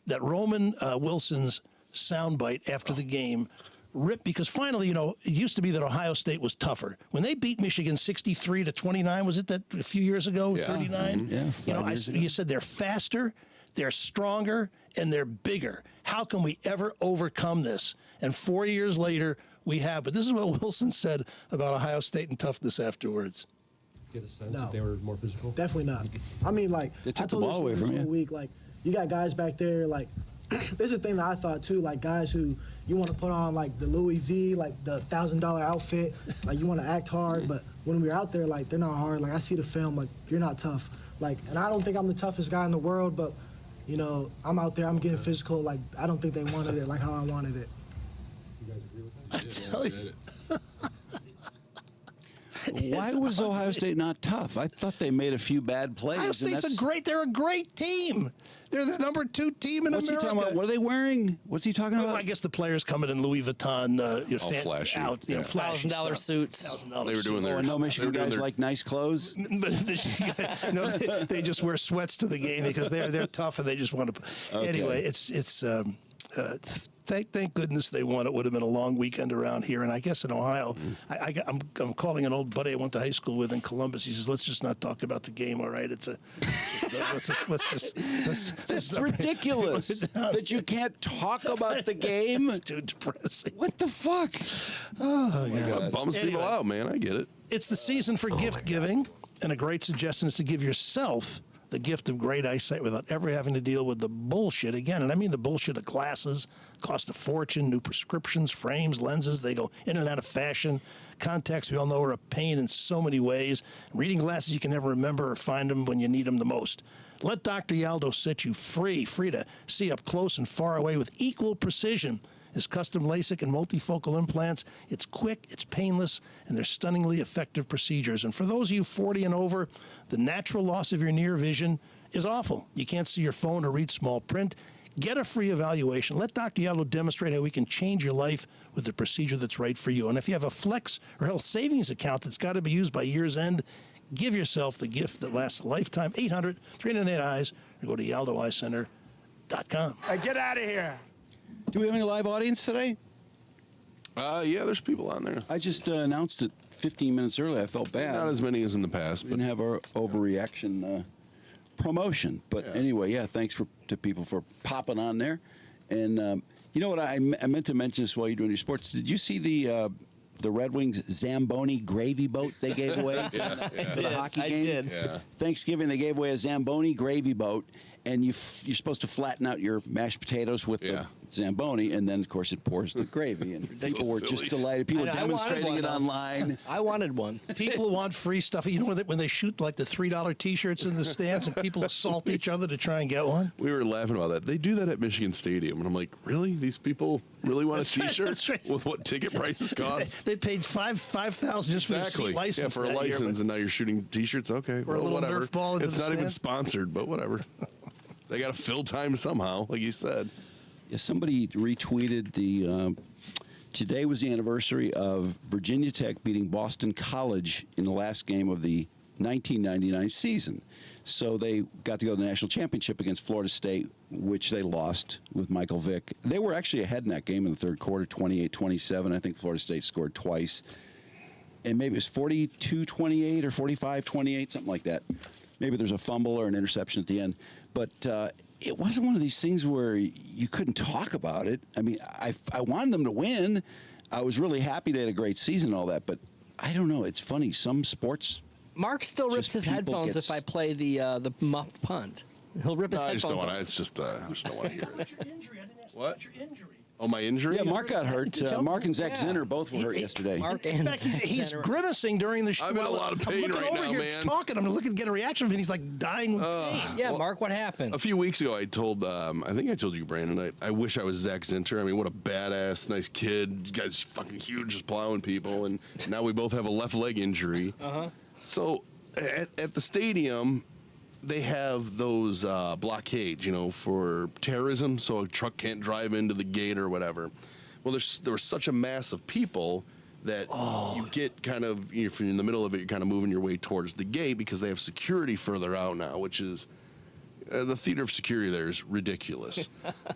that Roman Wilson's soundbite after the game ripped, because finally, it used to be that Ohio State was tougher. When they beat Michigan 63-29, was it that a few years ago, 39? Yeah, you said they're faster, they're stronger, and they're bigger. How can we ever overcome this? And 4 years later, we have. But this is what Wilson said about Ohio State and toughness afterwards. Get a sense that they were more physical? Definitely not. I mean, like, They took I told the ball away this from whole you. week, like, you got guys back there, like, this is the thing that I thought, too, like, guys who you want to put on, like, the Louis V, like, the $1,000 outfit, like, you want to act hard, but when we're out there, like, they're not hard. Like, I see the film, like, you're not tough. Like, and I don't think I'm the toughest guy in the world, but, I'm out there, I'm getting physical. Like, I don't think they wanted it like how I wanted it. You guys agree with that? I tell you. Why was Ohio State not tough? I thought they made a few bad plays. Ohio State's they're a great team. They're the number 2 team in What's America. he talking about? What are they wearing? What's he talking about? I guess the players coming in Louis Vuitton, All flashy. flashy $1,000 stuff. suits. $1,000 They were doing suits. their. Oh, and no Michigan they were doing guys their- like nice clothes? But no, they just wear sweats to the game because they're tough and they just want to. Okay. Anyway, it's thank goodness they won. It would have been a long weekend around here, and I guess in Ohio, I'm calling an old buddy I went to high school with in Columbus. He says, "Let's just not talk about the game, all right? It's It's ridiculous that you can't talk about the game. It's too depressing. What the fuck? Oh, yeah. It bums people out, man. I get it. It's the season for gift giving, and a great suggestion is to give yourself the gift of great eyesight without ever having to deal with the bullshit again. And I mean the bullshit of glasses, cost a fortune, new prescriptions, frames, lenses. They go in and out of fashion. Contacts, we all know, are a pain in so many ways. Reading glasses, you can never remember or find them when you need them the most. Let Dr. Yaldo set you free to see up close and far away with equal precision. His custom LASIK and multifocal implants, it's quick, it's painless, and they're stunningly effective procedures. And for those of you 40 and over, the natural loss of your near vision is awful. You can't see your phone or read small print. Get a free evaluation. Let Dr. Yaldo demonstrate how we can change your life with the procedure that's right for you. And if you have a Flex or Health Savings account that's got to be used by year's end, give yourself the gift that lasts a lifetime. 800-398-EYES, or go to YaldoEyeCenter.com. Get out of here. Do we have any live audience today? Yeah, there's people on there. I just announced it 15 minutes early. I felt bad. Not as many as in the past, We but didn't have our overreaction promotion. But anyway, thanks to people for popping on there. And you know what? I meant to mention this while you're doing your sports. Did you see the Red Wings Zamboni gravy boat they gave away for the hockey game? I did. Yeah. Thanksgiving, they gave away a Zamboni gravy boat, and you're supposed to flatten out your mashed potatoes with the Zamboni, and then, of course, it pours the gravy. And people were just silly. delighted. People were I wanted demonstrating one, it though. online. I wanted one. People want free stuff. You know when they shoot like the $3 T-shirts in the stands and people assault each other to try and get one? we were laughing about that. They do that at Michigan Stadium, and I'm like, really? These people really want a T-shirt that's right. with what ticket prices cost? They paid $5,000 just for Exactly. a seat license. Yeah, for a that year, license, but- and now you're shooting T-shirts. Okay, Or a little whatever. Nerf ball into It's the not even stand. sponsored, but whatever. They got to fill time somehow, like you said. Yeah, somebody retweeted today was the anniversary of Virginia Tech beating Boston College in the last game of the 1999 season. So they got to go to the national championship against Florida State, which they lost with Michael Vick. They were actually ahead in that game in the third quarter, 28-27. I think Florida State scored twice. And maybe it was 42-28 or 45-28, something like that. Maybe there's a fumble or an interception at the end. But it wasn't one of these things where you couldn't talk about it. I mean, I wanted them to win. I was really happy they had a great season and all that. But I don't know. It's funny. Some sports. Mark still rips Just his people headphones get if I play the muffed punt. He'll rip his I just don't headphones want to. off. It's just, I just don't want to hear it. What's your injury? I didn't ask What? What's your injury? Oh, my injury? Yeah, Mark got hurt. Tell Mark me. and Zach Zinner both were hurt yesterday. Mark In and fact, he's Center. grimacing during the show. I'm in a lot of pain I'm looking right over now, here man. talking. I'm looking to get a reaction from him. He's like dying with pain. Yeah, Mark, what happened? A few weeks ago, I told, I think I told you, Brandon, I wish I was Zach Zinter. I mean, what a badass, nice kid. This guy's fucking huge, just plowing people. And now we both have a left leg injury. So at the stadium, they have those blockades, for terrorism, so a truck can't drive into the gate or whatever. Well, there was such a mass of people that you get kind of, if you're in the middle of it, you're kind of moving your way towards the gate because they have security further out now, which is the theater of security there is ridiculous.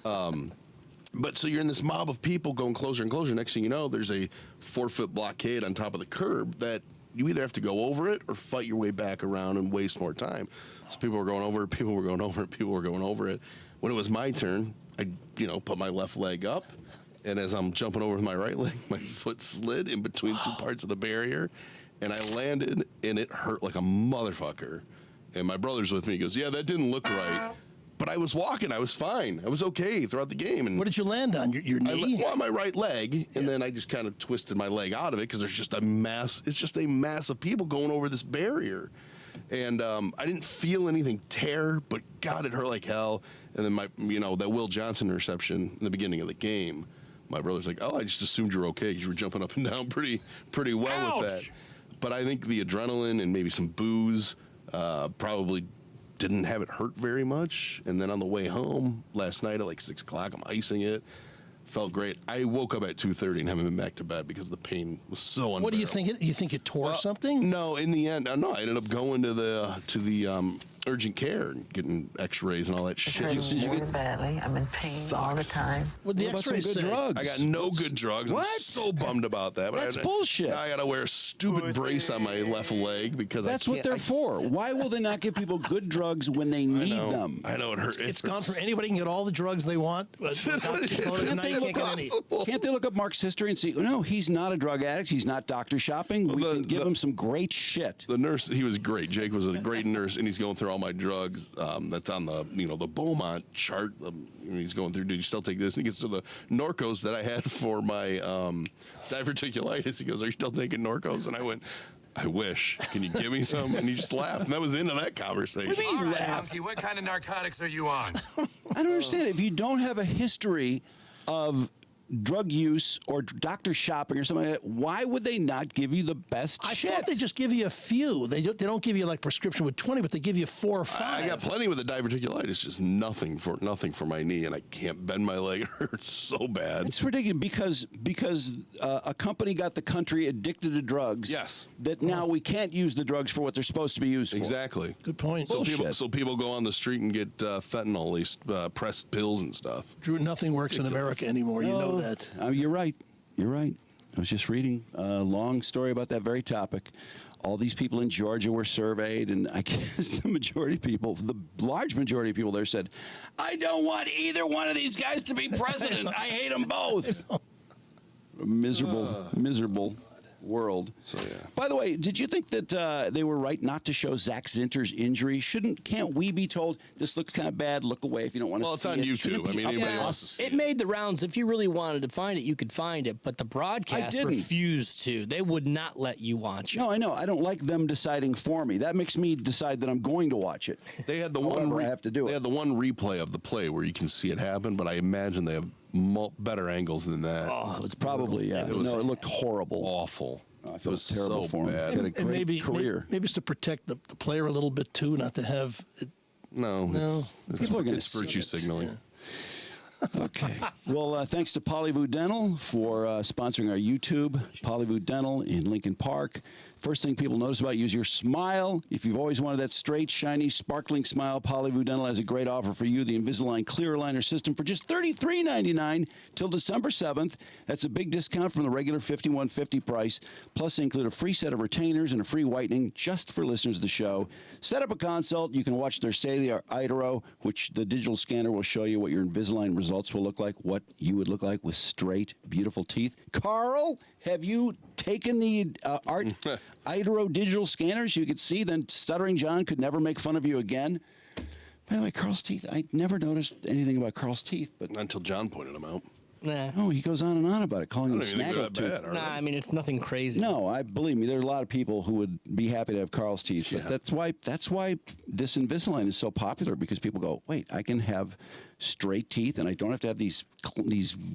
But so you're in this mob of people going closer and closer. Next thing you know, there's a 4-foot blockade on top of the curb that you either have to go over it or fight your way back around and waste more time. So people were going over it, people were going over it, people were going over it. When it was my turn, I, put my left leg up, and as I'm jumping over with my right leg, my foot slid in between two parts of the barrier, and I landed, and it hurt like a motherfucker. And my brother's with me. He goes, "Yeah, that didn't look right." But I was walking. I was fine. I was okay throughout the game. And what did you land on? Your knee? On my right leg, and then I just kind of twisted my leg out of it because there's just a mass. It's just a mass of people going over this barrier, and I didn't feel anything tear, but God, it hurt like hell. And then that Will Johnson interception in the beginning of the game, my brother's like, "Oh, I just assumed you're okay because you were jumping up and down pretty well with that." But I think the adrenaline and maybe some booze probably didn't have it hurt very much. And then on the way home last night at like 6 o'clock, I'm icing it. Felt great. I woke up at 2:30 and haven't been back to bed because the pain was so unbearable. What do you think? You think you tore something? No, in the end, no. I ended up going to the urgent care and getting X-rays and all that shit. Very badly. I'm in pain all the time. Well, the X-rays good drugs? I got no good drugs. What? I'm so bummed about that. But That's bullshit. Now I got to wear a stupid brace on my left leg because that's I can't. What they're for. Why will they not give people good drugs when they need them? I know it hurts. It's gone for anybody can get all the drugs they want. But Can't they look up Mark's history and see? No, he's not a drug addict. He's not doctor shopping. We can give him some great shit. The nurse, he was great. Jake was a great nurse, and he's going through all my drugs. That's on the the Beaumont chart. He's going through. Did you still take this? And he gets to the Norcos that I had for my diverticulitis. He goes, "Are you still taking Norcos?" And I went, "I wish. Can you give me some?" And he just laughed, and that was the end of that conversation. What do you mean All right, Hunky, what kind of narcotics are you on? I don't understand. If you don't have a history of drug use or doctor shopping or something like that, why would they not give you the best shit? I thought they just give you a few. They don't give you like prescription with 20, but they give you 4 or 5. I got plenty with the diverticulitis, just nothing for my knee, and I can't bend my leg. It hurts so bad. It's ridiculous because a company got the country addicted to drugs. Yes. That now we can't use the drugs for what they're supposed to be used for. Exactly. Good point. So people go on the street and get fentanyl, these pressed pills and stuff. Drew, nothing works in America anymore. You know that. You're right. You're right. I was just reading a long story about that very topic. All these people in Georgia were surveyed, and I guess the large majority of people there said, "I don't want either one of these guys to be president. I hate them both." Miserable world. So yeah. By the way, did you think that they were right not to show Zach Zinter's injury? Can't we be told this looks kind of bad? Look away if you don't want to see it. Well, it's on YouTube. I mean, anybody wants to see it. It made the rounds. If you really wanted to find it, you could find it. But the broadcast refused to. They would not let you watch it. No, I know. I don't like them deciding for me. That makes me decide that I'm going to watch it. They had the I have to do it. They had the one replay of the play where you can see it happen, but I imagine they have better angles than that. Oh, it was probably it looked horrible, awful. I feel terrible for him. Bad. He had a great career. Maybe it's to protect the player a little bit too, not to have it. No. People are going to virtue signaling. Yeah. Okay. Well, thanks to Polyvoo Dental for sponsoring our YouTube. Polyvoo Dental in Lincoln Park. First thing people notice about you is your smile. If you've always wanted that straight, shiny, sparkling smile, Polyvoo Dental has a great offer for you. The Invisalign clear aligner system for just $33.99 till December 7th. That's a big discount from the regular $51.50 price. Plus, they include a free set of retainers and a free whitening just for listeners of the show. Set up a consult. You can watch their state-of-the-art Itero, which the digital scanner will show you what your Invisalign results will look like, what you would look like with straight, beautiful teeth. Carl, have you taken the art Itero digital scanners? You could see then Stuttering John could never make fun of you again. By the way, Carl's teeth, I never noticed anything about Carl's teeth, but until John pointed them out. Nah. Oh, he goes on and on about it, calling him Snaggletooth. Nah, I mean, it's nothing crazy. No, I believe me. There are a lot of people who would be happy to have Carl's teeth. Yeah. But that's why this Invisalign is so popular, because people go, wait, I can have straight teeth, and I don't have to have these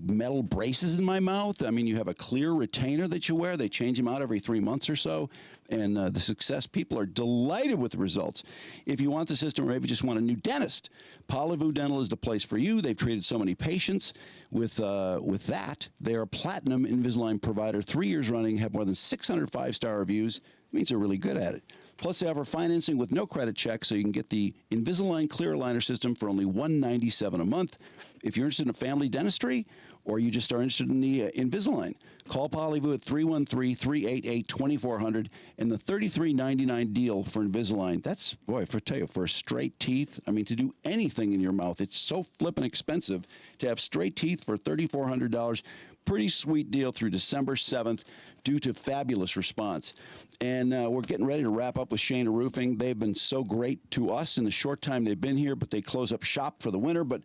metal braces in my mouth. I mean, you have a clear retainer that you wear. They change them out every 3 months or so, and the Success people are delighted with the results. If you want the system, or maybe just want a new dentist, Polyvoo Dental is the place for you. They've treated so many patients with that. They are a platinum Invisalign provider, 3 years running, have more than 600 5-star reviews. It means they're really good at it. Plus, they offer financing with no credit check, so you can get the Invisalign clear aligner system for only $197 a month. If you're interested in family dentistry, or you just are interested in the Invisalign, call Polyvoo at 313-388-2400, and the $33.99 deal for Invisalign. That's, boy, for straight teeth, I mean, to do anything in your mouth, it's so flippin' expensive to have straight teeth for $3,400. Pretty sweet deal through December 7th due to fabulous response. And we're getting ready to wrap up with Shana Roofing. They've been so great to us in the short time they've been here, but they close up shop for the winter. But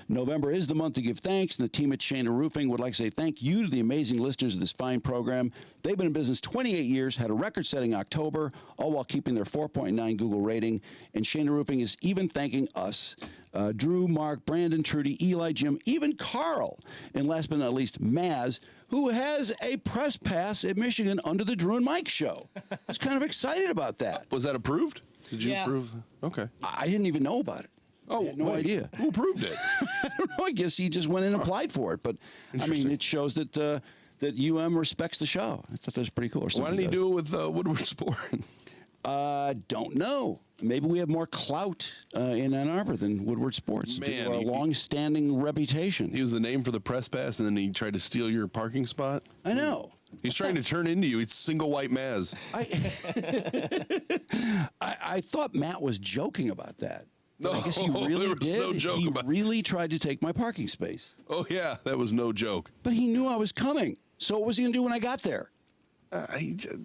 November is the month to give thanks, and the team at Shana Roofing would like to say thank you to the amazing listeners of this fine program. They've been in business 28 years, had a record-setting October, all while keeping their 4.9 Google rating. And Shana Roofing is even thanking us. Drew, Mark, Brandon, Trudy, Eli, Jim, even Carl, and last but not least, Maz, who has a press pass at Michigan under the Drew and Mike show. I was kind of excited about that. Was that approved? Did you approve? Okay. I didn't even know about it. Oh, no idea. Who approved it? I don't know. I guess he just went in and applied for it. But, I mean, it shows that that UM respects the show. I thought that was pretty cool. Why didn't he do it with Woodward Sports? Don't know. Maybe we have more clout in Ann Arbor than Woodward Sports. Man, a long-standing reputation. He was the name for the press pass, and then he tried to steal your parking spot. I know. He's trying to turn into you. It's single white Maz. I thought Matt was joking about that. No, I guess he really did. No joke he about really tried to take my parking space. Oh, yeah, that was no joke. But he knew I was coming. So what was he going to do when I got there?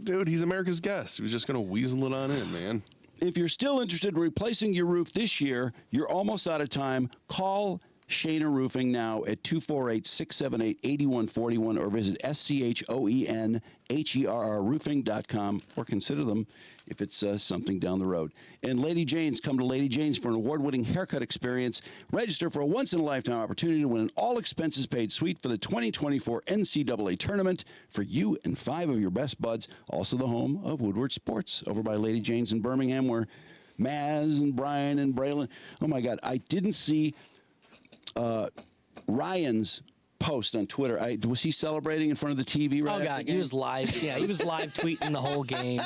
Dude, he's America's guest. He was just going to weasel it on in, man. If you're still interested in replacing your roof this year, you're almost out of time. Call Shana Roofing now at 248-678-8141 or visit SCHOENHERR roofing.com or consider them if it's something down the road. And Lady Jane's, come to Lady Jane's for an award-winning haircut experience. Register for a once-in-a-lifetime opportunity to win an all-expenses-paid suite for the 2024 NCAA tournament for you and 5 of your best buds. Also the home of Woodward Sports over by Lady Jane's in Birmingham, where Maz and Brian and Braylon. Oh, my God. I didn't see Ryan's post on Twitter. Was he celebrating in front of the TV right Oh, God. He was live. Yeah, he was live tweeting the whole game,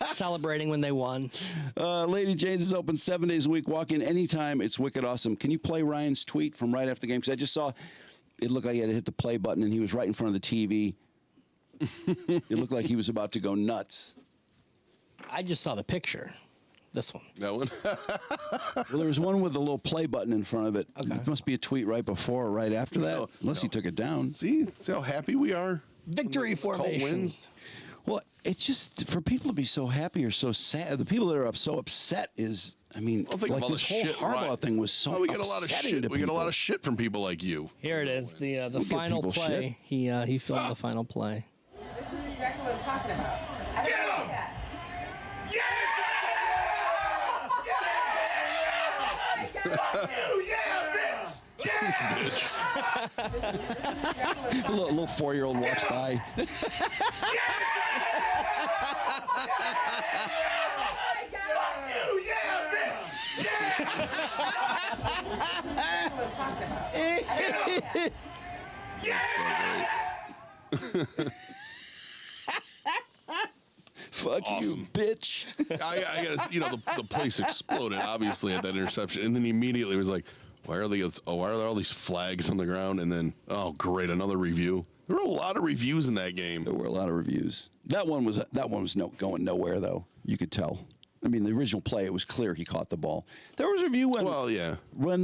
celebrating when they won. Lady Jane's is open 7 days a week. Walk in anytime. It's wicked awesome. Can you play Ryan's tweet from right after the game? Because I just saw it looked like he had to hit the play button, and he was right in front of the TV. It looked like he was about to go nuts. I just saw the picture. This one. That one? Well, there was one with a little play button in front of it. Okay. It must be a tweet right before or right after that, unless he took it down. See how happy we are? Victory formations. Well, it's just for people to be so happy or so sad. The people that are so upset is, I mean, Well, think like of all this the whole shit, Harbaugh right. thing was so we get a lot of upsetting shit. to We get a lot people. of shit from people like you. Here it is, the give final people play. He filmed the final play. This is exactly what I'm talking about. I don't like that. A little 4-year-old walks by. Fuck Awesome. you, bitch. I gotta, the place exploded obviously at that interception, and then immediately was like, why are there all these flags on the ground? And then, oh great, another review. There were a lot of reviews in that game. There were a lot of reviews. That one was going nowhere though. You could tell. I mean, the original play, it was clear he caught the ball. There was a review when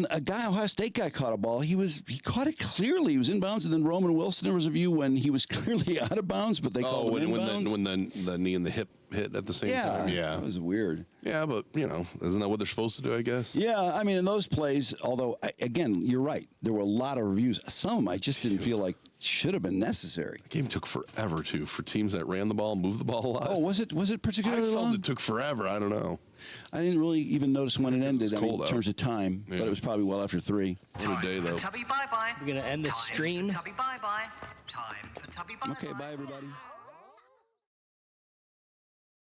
a Ohio State guy caught a ball, he caught it clearly. He was inbounds, and then Roman Wilson, there was a view when he was clearly out of bounds, but they called him inbounds. when the knee and the hip hit at the same time. Yeah, that was weird. Yeah, but isn't that what they're supposed to do? I guess. Yeah, I mean, in those plays, although again, you're right. There were a lot of reviews. Some of them I just didn't feel like should have been necessary. The game took forever too for teams that ran the ball, moved the ball a lot. Oh, was it particularly I felt long? it took forever. I don't know. I didn't really even notice when it ended. Cold in terms of time, but it was probably well after 3. What a day, though. We're gonna end the stream. Okay, bye everybody.